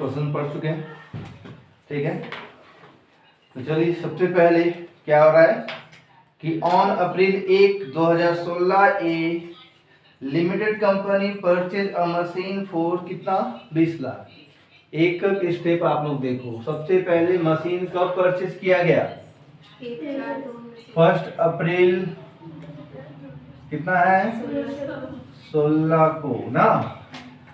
Question पढ़ चुके हैं, ठीक है। तो चलिए सबसे पहले क्या हो रहा है कि on April 1, 2016 A limited company purchase a machine for कितना 20 लाख। एक स्टेप आप लोग देखो, सबसे पहले मशीन कब परचेज किया गया 1 अप्रैल कितना है 16 को ना,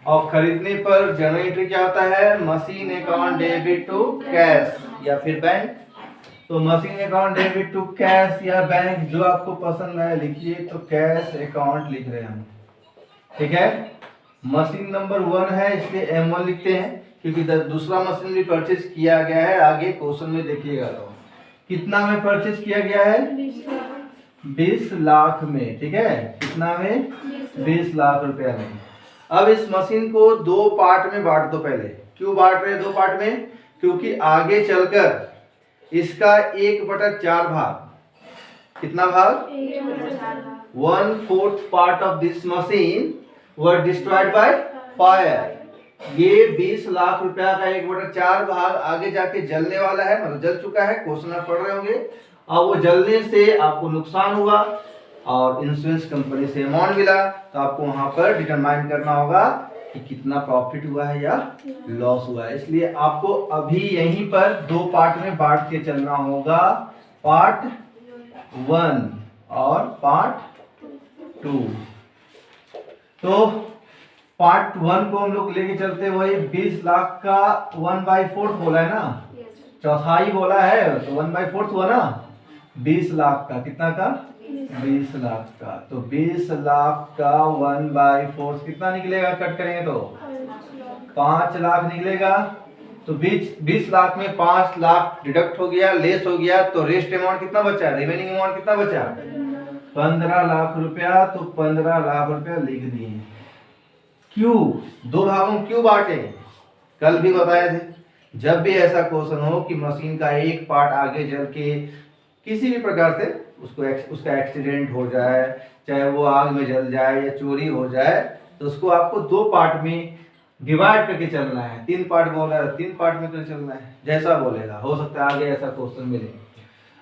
और खरीदने पर जर्नल एंट्री क्या होता है machine account debit to cash या फिर बैंक। तो machine account debit to cash या बैंक जो आपको पसंद है लिखिए, तो कैश अकाउंट लिख रहे हैं हम, ठीक है। मशीन नंबर 1 है इसलिए M1 लिखते हैं, क्योंकि दूसरा मशीन भी परचेज किया गया है। आगे क्वेश्चन में देखिएगा तो कितना में परचेज किया गया है 20 लाख में, ठीक है। कितना में 20 लाख रुपया में। अब इस मशीन को दो पार्ट में बांट दो। पहले क्यों बांट रहे हैं दो पार्ट में, क्योंकि आगे चलकर इसका 1/4 भाग, कितना भाग 1/4 part of this machine were destroyed by fire. ये 20 लाख रुपया का 1/4 भाग आगे जाके जलने वाला है, मतलब जल चुका है, क्वेश्चन आप पढ़ रहे होंगे। और वो जलने से आपको नुकसान हुआ और इंश्योरेंस कंपनी से अमाउंट मिला, तो आपको वहां पर डिटरमाइन करना होगा कि कितना प्रॉफिट हुआ है या लॉस हुआ है। इसलिए आपको अभी यहीं पर दो पार्ट में बांट के चलना होगा, पार्ट 1 और पार्ट 2। तो पार्ट 1 को हम लोग लेके चलते, वही 20 लाख का 1/4 बोला है ना, चौथाई बोला है, तो 1/4 हुआ ना 20 लाख का, कितना का 20 लाख का। तो 20 लाख का 1/4 कितना निकलेगा, कट करेंगे तो 5 लाख निकलेगा। तो 20 लाख में 5 लाख डिडक्ट हो गया, लेस हो गया, तो रेस्ट अमाउंट कितना बचा, रिमेनिंग अमाउंट कितना बचा 15 लाख रुपया। तो 15 लाख रुपया लिख दिए। क्यों दो भागों में क्यों बांटे, कल भी बताए थे, जब भी ऐसा क्वेश्चन हो कि मशीन का एक पार्ट आगे जल के किसी भी प्रकार से उसका एक्सीडेंट हो जाए, चाहे वो आग में जल जाए या चोरी हो जाए, तो उसको आपको दो पार्ट में डिवाइड करके चलना है। 3 पार्ट बोल रहा है 3 पार्ट में करके चलना है, जैसा बोलेगा, हो सकता है आगे ऐसा क्वेश्चन मिले।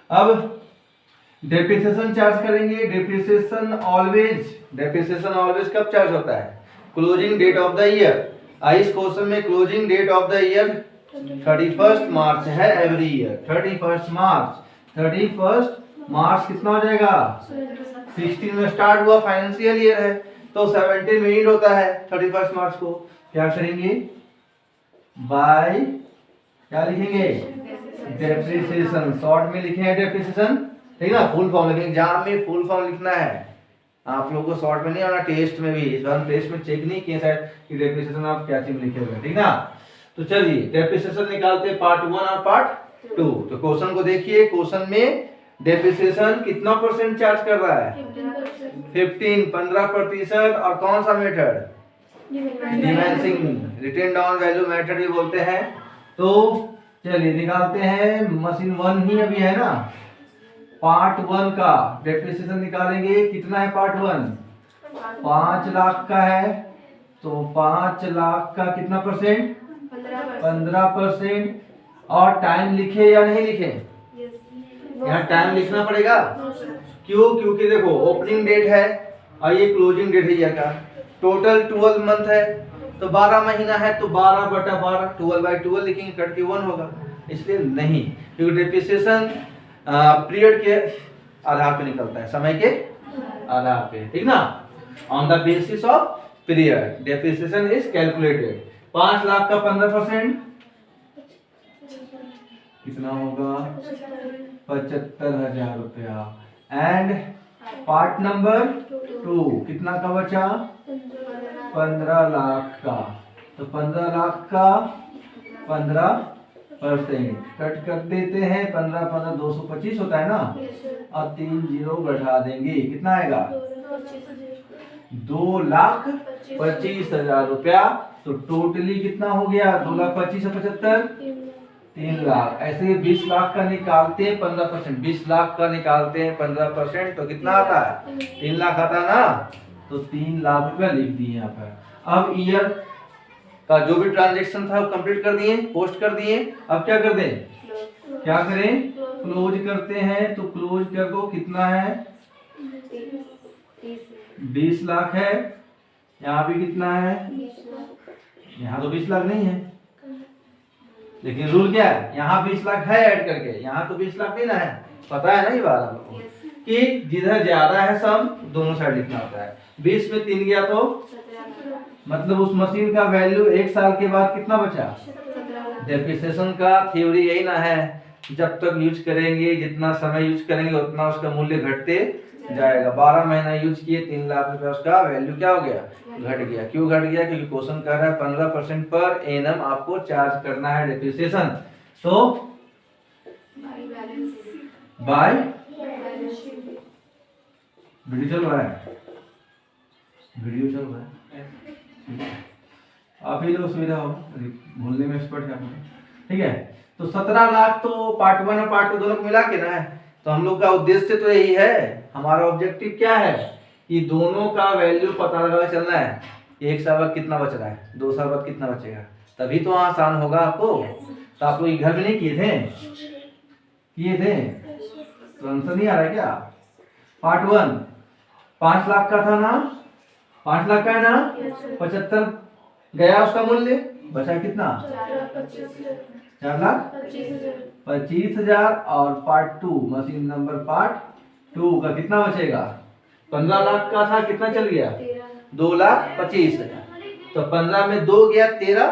अब डेप्रिसिएशन चार्ज करेंगे। डेप्रिसिएशन ऑलवेज कब चार्ज होता है, closing date of the year. इस क्वेश्चन में closing date of the year 31 March है एवरी ईयर। 31 मार्च कितना हो जाएगा 16 में स्टार्ट हुआ, फाइनेंशियल ईयर है, तो 17 में एंड होता है 31 मार्च को। क्या करेंगे बाय, क्या लिखेंगे डेप्रिसिएशन, शॉर्ट में लिखे हैं डेप्रिसिएशन, ठीक है ना। फुल फॉर्म लिखेंगे, एग्जाम में फुल फॉर्म लिखना है आप लोगों को, शॉर्ट में नहीं आना, टेस्ट में भी। इस बार हम टेस्ट में चेक नहीं किए शायद कि डेप्रिसिएशन आप क्या चीज लिखे हुए, ठीक ना। तो चलिए डेप्रिसिएशन निकालते हैं पार्ट 1 और पार्ट 2। तो क्वेश्चन को देखिए, क्वेश्चन में डेप्रिसिएशन कितना % चार्ज कर रहा है 15%। और कौन सा method diminishing, written down value method भी बोलते हैं। तो चलिए निकालते हैं, मशीन 1 ही अभी है ना, पार्ट 1 का डेप्रिसिएशन निकालेंगे। कितना है पार्ट 1 5 लाख का है, तो 5 लाख का कितना %, 15%। और टाइम लिखे या नहीं लिखे, यहाँ टाइम लिखना पड़ेगा। क्यों, क्योंकि देखो ओपनिंग डेट है और ये क्लोजिंग डेट है ईयर का। टोटल 12 मंथ है, तो 12 महीना है, तो 12/12 12/12 लिखेंगे, कट के 1 होगा, इसलिए नहीं। क्योंकि डेप्रिसिएशन पीरियड के आधार पे निकलता है, समय के आधार पे, ठीक ना। On the basis of period depreciation is calculated. 5 lakh का 15% कितना होगा 75,000 रुपया। एंड पार्ट नंबर 2 कितना का बचा 15 लाख का, तो 15 लाख का 15% कट कर देते हैं। 15 225 होता है ना, और 3 जीरो बढ़ा देंगे, कितना आएगा 2,25,000 रुपया। तो टोटली कितना हो गया 2,25,000 और 75 3 लाख। ऐसे 20 लाख का निकालते हैं 15%, 20 लाख का निकालते हैं 15%, तो कितना आता है 3 लाख आता है ना। तो 3 लाख रुपया लिख दिए यहाँ पर। अब ईयर का जो भी ट्रांजेक्शन था वो कंप्लीट कर दिए, पोस्ट कर दिए। अब क्या कर दें, क्या करें, क्लोज करते हैं। तो क्लोज कर दो, कितना है 20 लाख है। यहाँ भी कितना है, यहाँ तो 20 लाख नहीं है, लेकिन रूल क्या है, यहाँ 20 लाख है ऐड करके, यहाँ तो 20 लाख नहीं ना है। पता है ना ये बात आप लोगों को कि जिधर ज्यादा है सम दोनों साइड लिखना होता है। 20 में 3 गया तो मतलब उस मशीन का वैल्यू 1 साल के बाद कितना बचा। डेप्रिसिएशन का थ्योरी यही ना है, जब तक यूज करेंगे, जितना समय यूज करेंगे उतना उसका मूल्य घटते जाएगा। 12 महीना यूज किए, 3 लाख रुपया उसका वैल्यू क्या हो गया, घट गया। क्यों घट गया, क्योंकि क्वेश्चन कर रहा है 15% पर एनम आपको चार्ज करना है डेप्रिसिएशन। तो बाय वीडियो चल रहा है, वीडियो चल रहा है, आप ही लोग सुविधा हो, भूलने में एक्सपर्ट है आप लोग, ठीक है। तो 17 लाख तो पार्ट 1 और पार्ट 2 दोनों को मिला के ना है। तो हम लोग का उद्देश्य तो यही है, हमारा ऑब्जेक्टिव क्या है कि दोनों का वैल्यू पता लगा चलना है। 1 साल बाद कितना बच रहा है, 2 साल बाद कितना बचेगा, तभी तो आसान होगा आपको। तो आप लोग घर में नहीं किए थे, तो आंसर नहीं आ रहा है क्या। पार्ट 1 5 लाख का था ना, 5 लाख का है ना, 75 गया उसका मूल्य, बचा कितना 4,25,000। और पार्ट 2 मशीन नंबर पार्ट 2 का कितना बचेगा, 15 लाख का था, कितना चल गया 2,25,000। तो 15 में 2 गया 13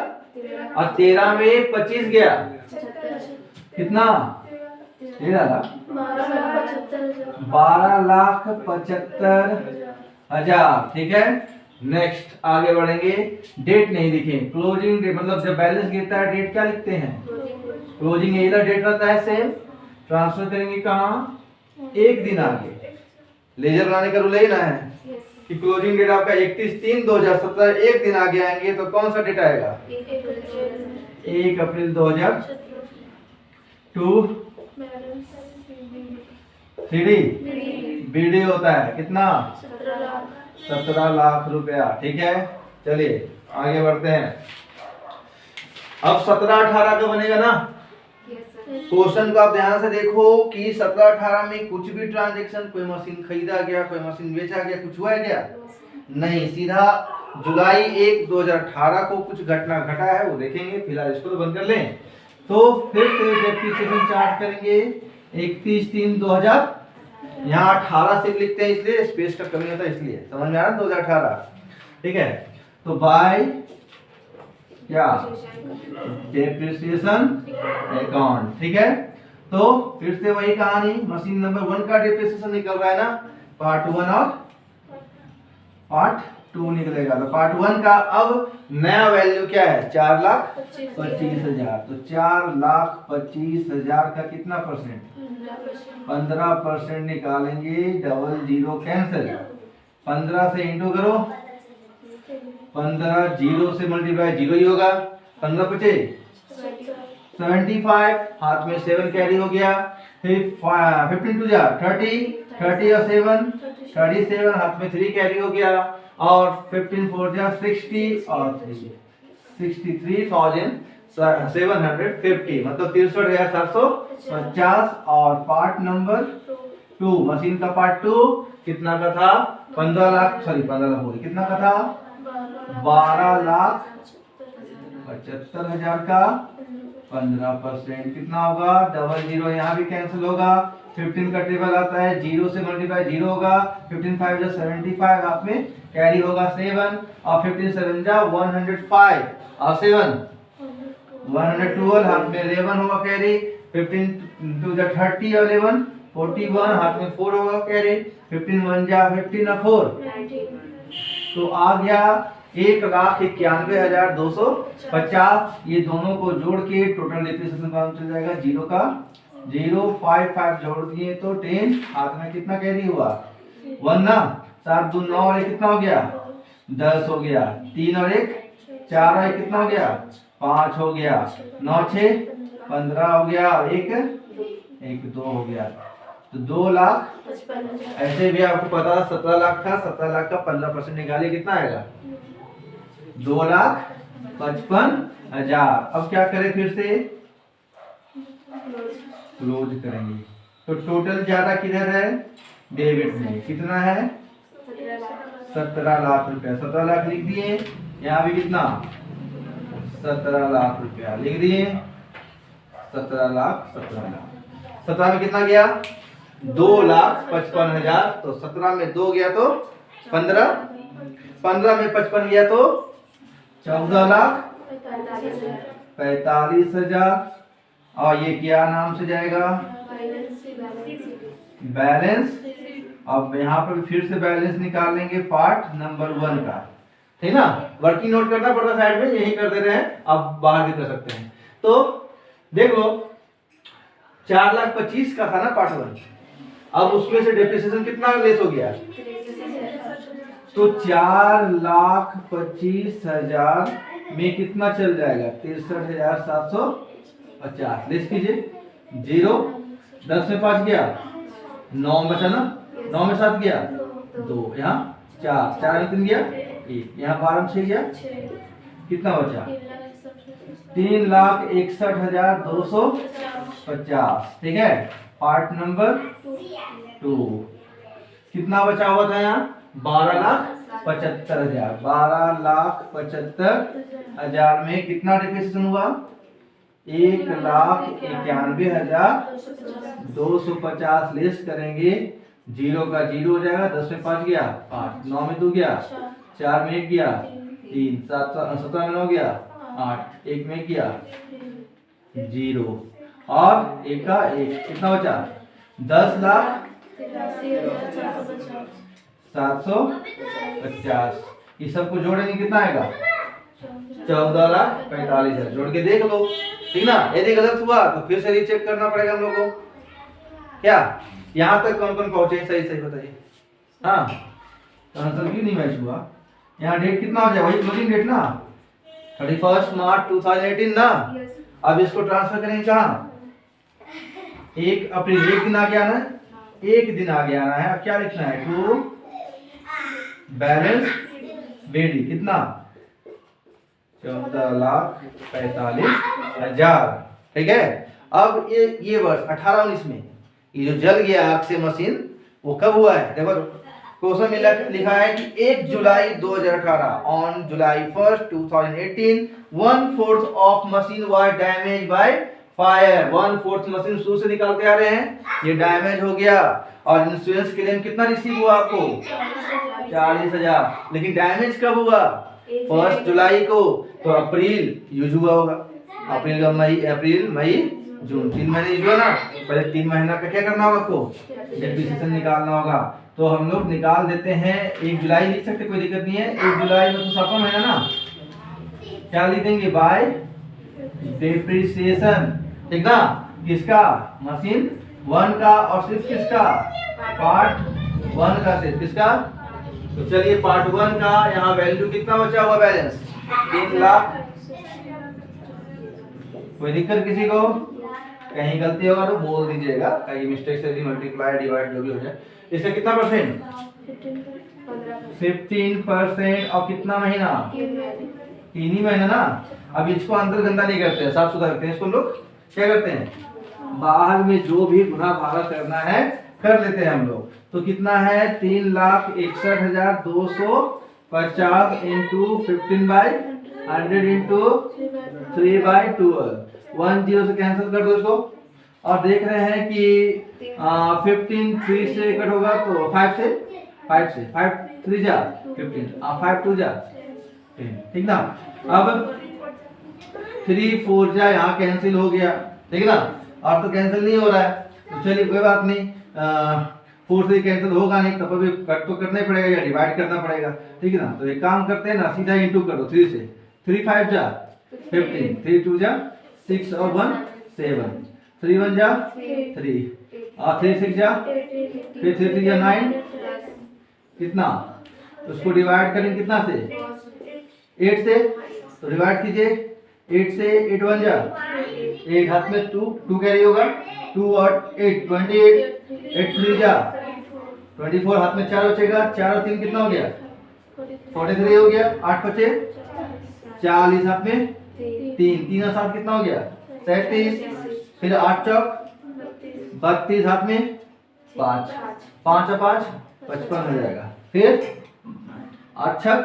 और 13 में 25 गया कितना 12,75,000, ठीक है। नेक्स्ट आगे बढ़ेंगे, डेट नहीं लिखे, क्लोजिंग डेट मतलब जब बैलेंस गिरता है डेट क्या लिखते हैं, क्लोजिंग यही डेट रहता है सेम। ट्रांसफर करेंगे कहाँ, एक दिन आगे। लेजर बनाने का रूल यही ना है कि क्लोजिंग डेट आपका 31/3/2017 एक दिन आगे आएंगे तो कौन सा डेट आएगा 1 अप्रैल 2002। बीडी होता है कितना 17 लाख रुपया, ठीक है। चलिए आगे बढ़ते हैं। अब 17-18 का बनेगा ना। क्वेश्चन को आप ध्यान से देखो कि 17-18 में कुछ भी ट्रांजैक्शन, कोई मशीन खरीदा गया, कोई मशीन बेचा गया, कुछ हुआ है क्या, नहीं। सीधा जुलाई 1, 2018 को कुछ घटना घटा है वो देखेंगे। फिलहाल इसको तो बंद कर लें। तो फिर से डेप्रिसिएशन चार्ज करेंगे 31/3/2000। यहाँ 18 से लिखते हैं इसलिए स्पेस का कमी होता है, इसलिए समझ में आ रहा है 2018, ठीक है। तो बाय क्या डेप्रिसिएशन अकाउंट, ठीक है। तो फिर से वही कहानी, मशीन नंबर 1 का डेप्रिसिएशन निकल रहा है ना, पार्ट 1 और पार्ट 2 निकलेगा। तो पार्ट 1 का अब नया वैल्यू क्या है 4,25,000। तो 4,25,000 का कितना परसेंट 15% निकालेंगे, डबल जीरो कैंसिल, 15 से इंटू करो, 15 जीरो से मल्टीप्लाई जीरो ही होगा, 15 बचे 75, हाथ में 7 कैरी हो गया, फिर 15 टू जा 30 और 7 37, हाथ में 3 कैरी हो गया, और 15 4 जा 60 और 63,750, मतलब 63,750। और पार्ट नंबर 2 मशीन का पार्ट 2 कितना का था 15 लाख, सॉरी 15 लाख हो गया, कितना का था 12,75,000 का 15% कितना होगा, डबल जीरो यहाँ भी कैंसिल होगा, 15 का टेबल आता है, जीरो से मल्टीप्लाई जीरो होगा, 15 5 जा 75, हाथ में कैरी होगा 7, और 15 7 जा 105 और 7 112, हाथ में 11 होगा कैरी, 15 2 जा 30 और 11 41, हाथ में 4 होगा कैरी, 15 1 जा 15 और 4 तो आ गया 1,91,250। ये दोनों को जोड़ के टोटल डेप्रिसिएशन का चल जाएगा, जीरो का 055 जोड़ दिए तो 10, हाथ में कितना कैरी हुआ 1 ना, 7 2 9 और 1 कितना हो गया 10 हो गया, 3 और 1 4 और 1 कितना हो गया 5 हो गया, 9 6 15 हो गया, और 1 2 हो गया। तो 2 लाख, ऐसे भी आपको पता था 17 लाख था, 17 लाख का 15% निकालिए कितना आएगा 2,55,000, 55,000। अब क्या करें, फिर से क्लोज करेंगे। तो टोटल ज्यादा किधर है, डेबिट में। कितना है, 17 लाख रुपया। 17 लाख लिख दिए। यहाँ भी कितना, 17 लाख रुपया लिख दिए। 17 लाख 17 लाख। 17 में कितना गया, 2,55,000। तो 17 में 2 गया तो 15, 15 में 55 गया तो 14,45,000। और ये क्या नाम से जाएगा, बैलेंस। अब यहाँ पर फिर से बैलेंस निकाल लेंगे पार्ट नंबर 1 का, ठीक ना। वर्किंग नोट करना पड़ता साइड में, यही कर दे रहे हैं, अब बाहर भी कर सकते हैं। तो देख लो 4,25,000 का था ना पार्ट 1। अब उसमें से डेप्रिसिएशन कितना लेस हो गया, तो 4,25,000 में कितना चल जाएगा, 63,750। लेस कीजिए, 0, 10 में 5 गया, 9 में बचा ना, 9 में 7 गया 2, यहाँ 4, 4 में 3 गया 1, यहाँ 12 में 6 गया, कितना बचा, 3,61,250। ठीक है, पार्ट नंबर 2 कितना बचा हुआ था यहाँ, 12,75,000। 12,75,000 में कितना डिप्रिसिएशन हुआ, 1,91,250 लेस करेंगे, 0 का 0 हो जाएगा, 10 में 5 गया 5, 9 में 2 गया, 4 में 1 गया 3, 17 में 9 गया 8, 1 में गया 0 और 1 का 1, कितना बचा, 10,750। ये सबको जोड़ेंगे कितना आएगा, 14,45,000। जोड़ के देख लो, ठीक ना। यदि गलत हुआ तो फिर से रीचेक करना पड़ेगा हम लोग को। क्या यहाँ तक कौन कौन पहुंचे, सही सही बताइए। हाँ, तो आंसर क्यों नहीं मैच हुआ। यहाँ डेट कितना हो जाए, वही क्लोजिंग डेट ना, 31 मार्च 2018 ना। अब इसको ट्रांसफर करेंगे कहाँ, 1 अप्रैल, 1 दिन आगे आना है, 1 दिन आगे आना है। अब क्या लिखना है, टू बैलेंस बेडी, कितना, 14,45,000। ठीक है। अब ये वर्ष 18-19 में ये जो जल गया आग से मशीन, वो कब हुआ है, देखो क्वेश्चन में लिखा है कि 1 जुलाई 2018, on July 1st 2018 1/4 of machine was damage by fire. 1/4 machine शुरू से निकालते आ रहे हैं, ये डैमेज हो गया। और इंश्योरेंस क्लेम कितना रिसीव हुआ आपको, 40,000। लेकिन डैमेज कब हुआ, 1 जुलाई को, तो अप्रैल यूज हुआ होगा, अप्रैल का मई, अप्रैल मई जून, 3 महीने यूज हुआ ना। पहले 3 महीना का क्या करना होगा आपको, डेप्रिसिएशन निकालना होगा। तो हम लोग निकाल देते हैं, 1 जुलाई लिख सकते, कोई दिक्कत नहीं है। 1 जुलाई में तो 7वां महीना ना, क्या लिख देंगे, बाय डेप्रिसिएशन, ठीक ना। किसका, मशीन 1 का, और सिर्फ किसका, पार्ट 1 का, सिर्फ किसका। तो चलिए पार्ट 1 का यहाँ वैल्यू कितना बचा हुआ, बैलेंस 3 लाख। कोई दिक्कत किसी को, कहीं गलती होगा तो बोल दीजिएगा, कहीं मिस्टेक से मल्टीप्लाई डिवाइड जो भी हो जाए। इसका कितना परसेंट, 15%। और कितना महीना, 3 ही महीना ना। अब इसको अंदर गंदा नहीं करते हैं, साफ सुथरा करते हैं। इसको लोग क्या करते हैं, बाहर में जो भी गुना भागा करना है कर लेते हैं हम लोग। तो कितना है, 3,61,250 इंटू 15/100 इंटू 3/12। 1 0 से कैंसिल कर दो इसको। और देख रहे हैं कि 15 3 से कट होगा तो 5 से 5 3 जा 15, 5 2 जा 10, ठीक ना। अब 3 4 जा यहाँ कैंसिल हो गया, ठीक ना। अब तो कैंसिल नहीं हो रहा है, तो चलिए कोई बात नहीं, 4 से कैंसिल होगा नहीं, तब भी कट तो करना ही पड़ेगा या डिवाइड करना पड़ेगा, ठीक है ना। तो एक काम करते हैं ना, सीधा इंटू कर दो 3 से। 3 5 जा 15, 3 2 जा 6 और 1 7, 3 1 जा 3 और 3 6 जा, फिर 3 3 जा 9, कितना, उसको डिवाइड करेंगे कितना से, 8 से। तो डिवाइड कीजिए, 8 से 8 1 जा 8, हाथ में 2 कैरी होगा, 2 और 8 28, 8 3 जा 24, हाथ में 4 बचेगा, 4 और 3 कितना हो गया, 43 हो गया। 8 बचे 40 हाथ में 3, 3 और 7 कितना हो गया 37, फिर 8 चौक 32 हाथ में 5, 5 और 5 55 हो जाएगा, फिर 8 छक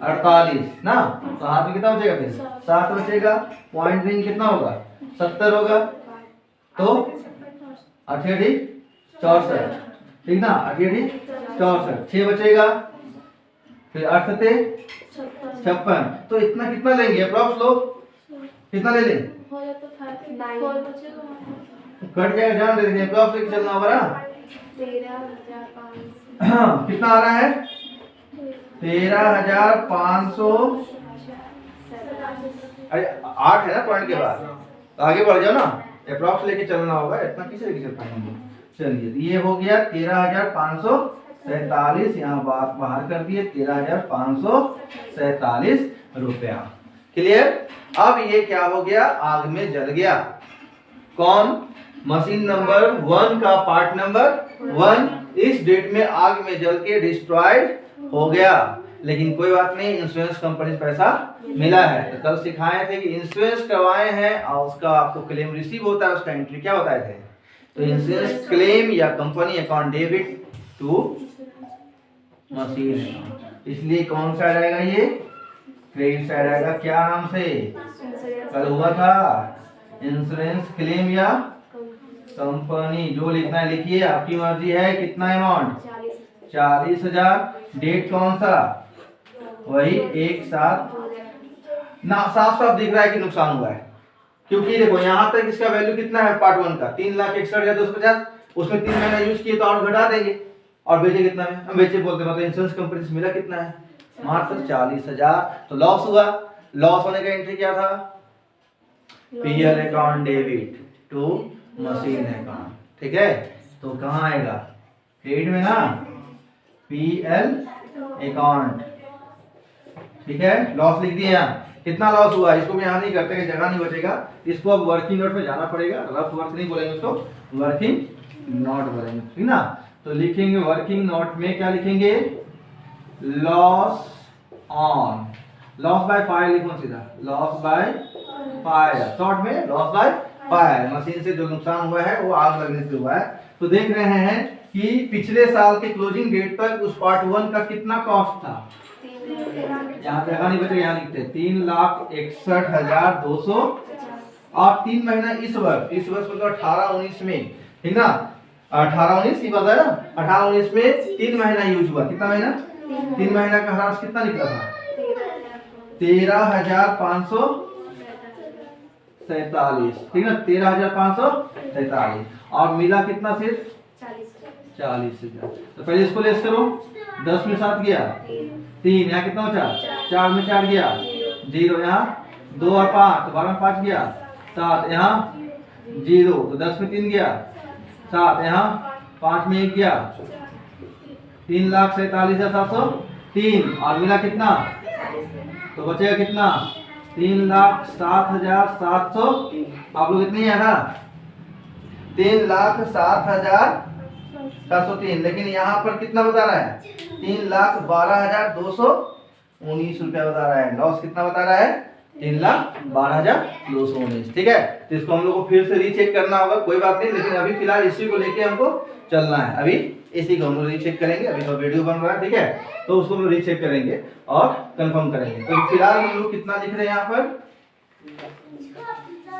48 ना, तो हाथ में कितना बचेगा, फिर 7 बचेगा, पॉइंट देंगे कितना होगा 70 होगा, तो 68 64, ठीक ना, 68 64, 6 बचेगा, फिर 8 सते 56, तो इतना कितना लेंगे अप्रॉक्स लोग, कितना ले लें, कट जाएगा, ध्यान दे देंगे, अप्रॉक्स लेके चलना होगा ना। 13,500 कितना आ रहा है 13,500, अरे 8 है ना पॉइंट के बाद, तो आगे बढ़ जाओ ना, अप्रॉक्स लेके चलना होगा, इतना किसे लेके चल पाएंगे। चलिए ये हो गया 13,547, यहाँ बात बाहर कर दिए 13,547 रुपया, क्लियर। अब ये क्या हो गया, आग में जल गया, कौन, मशीन नंबर 1 का पार्ट नंबर 1 इस डेट में आग में जल के डिस्ट्रॉयड हो गया, लेकिन कोई बात नहीं, इंश्योरेंस कंपनी से पैसा मिला है। तो कल सिखाए थे कि इंश्योरेंस करवाए हैं और उसका आपको क्लेम रिसीव होता है, उसका एंट्री क्या बताए थे, तो इंश्योरेंस क्लेम या company account debit to machine, इसलिए कौन सा आएगा, ये क्रेडिट साइड आएगा, क्या नाम से कल हुआ था, इंश्योरेंस क्लेम या कंपनी, जो लिखना है लिखिए, आपकी मर्जी है, कितना अमाउंट 40,000, डेट कौन सा, वही 1/7 ना, साफ साफ दिख रहा है कि नुकसान हुआ है, क्योंकि देखो यहाँ तक इसका वैल्यू कितना है पार्ट 1 का 3,61,250, उसमें 3 महीना यूज किए तो और घटा देंगे, और बेचे कितना में, हम बेचे बोलते मतलब इंश्योरेंस कंपनी से मिला कितना है मात्र 40,000, तो लॉस हुआ, लॉस होने का एंट्री क्या था, PL account debit to machine account, ठीक है, तो कहाँ आएगा क्रेडिट में ना, पीएल अकाउंट, ठीक है, लॉस लिख दिए यहाँ, कितना लॉस हुआ, इसको भी यहाँ नहीं करते कि जगह नहीं बचेगा, इसको अब वर्किंग नोट में जाना पड़ेगा, रफ वर्क नहीं बोलेंगे उसको, वर्किंग नोट बोलेंगे, ठीक ना, तो लिखेंगे वर्किंग नोट में क्या लिखेंगे, loss on, loss by fire लिखो सीधा, लॉस बाय फायर, शॉर्ट में लॉस बाय फायर, मशीन से जो नुकसान हुआ है वो आग लगने से हुआ है। तो देख रहे हैं कि पिछले साल के क्लोजिंग डेट तक उस पार्ट 1 का कितना कॉस्ट था, यहाँ जगह नहीं बचेगा, यहाँ लिखते 3,61,200, और 3 महीना इस वर्ष मतलब 18-19 में, ठीक ना, 18-19 की बात है ना, 18-19 में 3 महीना यूज हुआ, कितना महीना, 3 महीना का ह्रास कितना निकला था 13,547, ठीक ना, 13,547, और मिला कितना सिर्फ 40,000, तो पहले इसको लेस करो, 10 में 7 गया 3, यहाँ कितना बचा 4 में 4 गया 0, यहाँ 2 और 5 तो 12 में 5 गया 7, यहाँ 0 तो 10 में 3 गया 7, यहाँ 5 में 1 गया, 3,47,703, और मिला कितना, तो बचेगा कितना 3,07,700, आप लोग इतने ही है ना, 3,07,703, लेकिन यहाँ पर कितना बता रहा है 3,12,219 रुपया बता रहा है, लॉस कितना बता रहा है 3,12,219, ठीक है, तो इसको हम लोग को फिर से रीचेक करना होगा, कोई बात नहीं, लेकिन अभी फिलहाल इसी को लेके हमको चलना है, अभी इसी को हम लोग रीचेक करेंगे, अभी तो वीडियो बन रहा है, ठीक है, तो उसको हम लोग रीचेक करेंगे और कंफर्म करेंगे। तो फिलहाल हम लोग कितना लिख रहे हैं यहाँ पर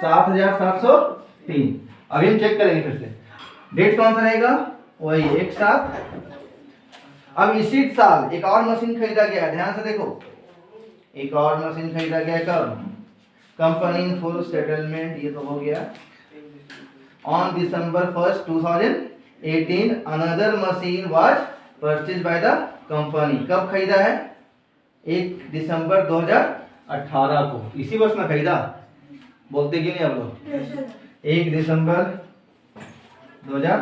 7,703, अभी हम चेक करेंगे फिर से, डेट कौन सा रहेगा, वही 1/7। अब इसी साल एक और मशीन खरीदा गया, ध्यान से देखो, एक और मशीन खरीदा गया कब, कंपनी इन फुल सेटलमेंट, ये तो हो गया, on December 1st 2018 another machine was purchase by the company, कब खरीदा है 1 दिसंबर 2018 को, इसी वर्ष में खरीदा, बोलते कि नहीं आप लोग, 1 दिसंबर 2000,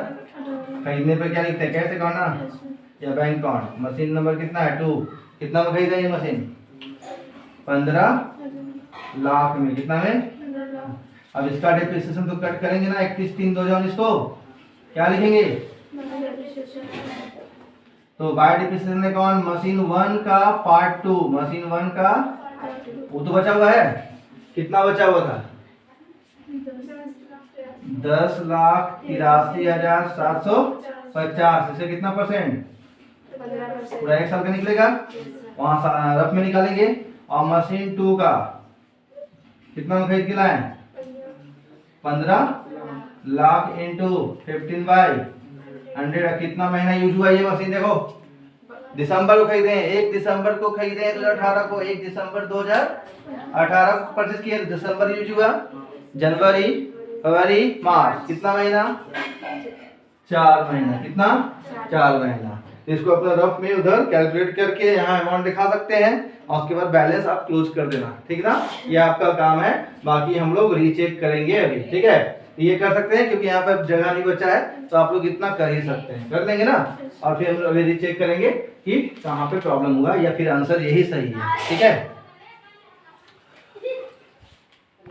खरीदने पर क्या लिखते हैं, कैसे करना, या बैंक अकाउंट, मशीन नंबर कितना है 2, कितना में खरीदा ये मशीन 15 लाख में, कितना में, अब इसका डेप्रिसिएशन तो कट करेंगे ना 31/3/2019 को, क्या लिखेंगे, तो बाय डेप्रिसिएशन अकाउंट मशीन 1 का पार्ट 2, मशीन 1 का वो तो बचा हुआ है, कितना बचा हुआ था? 10,83,750। इसे कितना परसेंट? पूरा 1 साल का निकलेगा, वहां रफ में निकालेंगे। और मशीन 2 का कितना में खरीद के लाए? 15 लाख इंटू 15/100। कितना महीना यूज हुआ ये मशीन? देखो दिसंबर को खरीदे हैं, 1 दिसंबर को खरीदे हैं 2018 को, 1 दिसंबर 2018 को परचेज किए, दिसंबर यूज हुआ, जनवरी फरवरी मार्च, कितना महीना? 4 महीना। कितना? 4 महीना। तो इसको अपना रफ में उधर कैलकुलेट करके यहाँ अमाउंट दिखा सकते हैं और उसके बाद बैलेंस आप क्लोज कर देना, ठीक ना? ये आपका काम है, बाकी हम लोग रीचेक करेंगे अभी, ठीक है? ये कर सकते हैं क्योंकि यहाँ पर जगह नहीं बचा है, तो आप लोग इतना कर ही सकते हैं, कर लेंगे ना? और फिर हम लोग रीचेक करेंगे कि कहाँ पे प्रॉब्लम हुआ या फिर आंसर यही सही है, ठीक है?